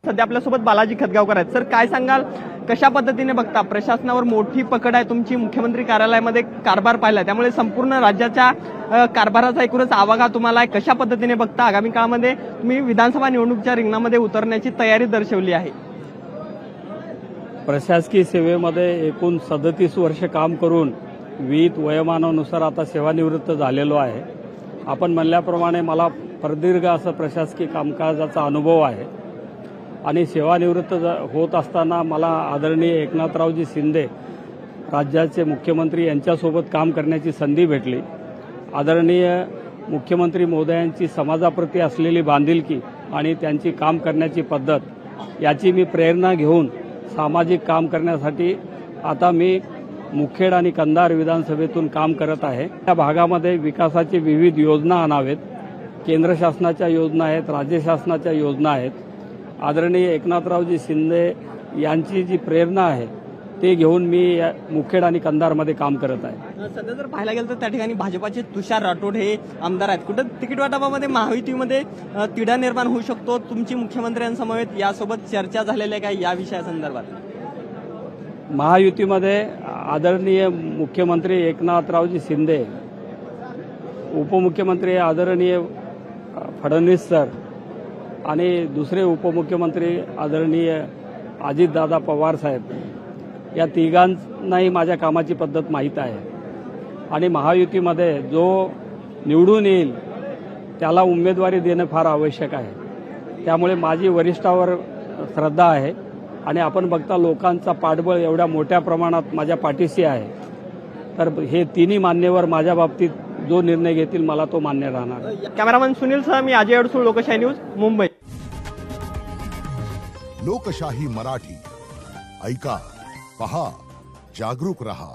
सध्या आपल्यासोबत बालाजी खतगावकर आहेत। सर, काय सांगाल, कशा पद्धतीने बघता? प्रशासनावर मोठी पकड आहे तुमची, मुख्यमंत्री कार्यालयामध्ये कारभार पाहिला, त्यामुळे संपूर्ण राज्याच्या कारभाराचा एकूणच आवाका तुम्हाला आहे। कशा पद्धतीने बघता? आगामी काळामध्ये तुम्ही विधानसभा निवडणुकीच्या रिंगणामध्ये उतरण्याची तयारी दर्शवली आहे। प्रशासकीय सेवेमध्ये एकूण 37 वर्ष काम करून विविध वयोमानानुसार आता सेवानिवृत्त झालेलो आहे। आपण म्हणल्याप्रमाणे मला प्रदीर्घ असं प्रशासकीय कामकाजाचा अनुभव आहे आणि सेवानिवृत्त होत असताना मला आदरणीय एकनाथरावजी शिंदे राज्याचे मुख्यमंत्री यांच्यासोबत काम करण्याची संधी भेटली। आदरणीय मुख्यमंत्री महोदयांची समाजाप्रती असलेली बांधिलकी आणि त्यांची काम करण्याची पद्धत याची मी प्रेरणा घेऊन सामाजिक काम करण्यासाठी आता मी मुखेड आणि कंधार विधानसभेतून काम करत आहे। या भागामध्ये विकासाची विविध योजना आणावेत। केंद्र शासनाच्या योजना आहेत, राज्य शासनाच्या योजना आहेत। आदरणीय एकनाथरावजी शिंदे यांची जी प्रेरणा आहे ते घेऊन मी मुखेड आणि कंधारमध्ये काम करत आहे। सध्या जर पाहायला गेलं तर त्या ठिकाणी भाजपाचे तुषार राठोड हे आमदार आहेत। कुठं तिकीट वाटपामध्ये महायुतीमध्ये तिढा निर्माण होऊ शकतो? तुमची मुख्यमंत्र्यांसमवेत यासोबत चर्चा झालेली आहे का या विषयासंदर्भात? महायुतीमध्ये आदरणीय मुख्यमंत्री एकनाथरावजी शिंदे, उपमुख्यमंत्री आदरणीय फडणवीस सर आणि दुसरे उपमुख्यमंत्री आदरणीय अजितदादा पवार साहेब, या तिघांनाही माझ्या कामाची पद्धत माहीत आहे आणि महायुतीमध्ये जो निवडून येईल त्याला उमेदवारी देणं फार आवश्यक आहे। त्यामुळे माझी वरिष्ठावर श्रद्धा आहे आणि आपण बघता लोकांचा पाठबळ एवढ्या मोठ्या प्रमाणात माझ्या पाठीशी आहे। तर हे तिन्ही मान्यवर माझ्या बाबतीत जो निर्णय घेतील मला तो मान्य राहणार। कॅमेरामन सुनील सह मी अजय अडसूळ, लोकशाही न्यूज, मुंबई। लोकशाही मराठी ऐका, पहा, जागरूक रहा।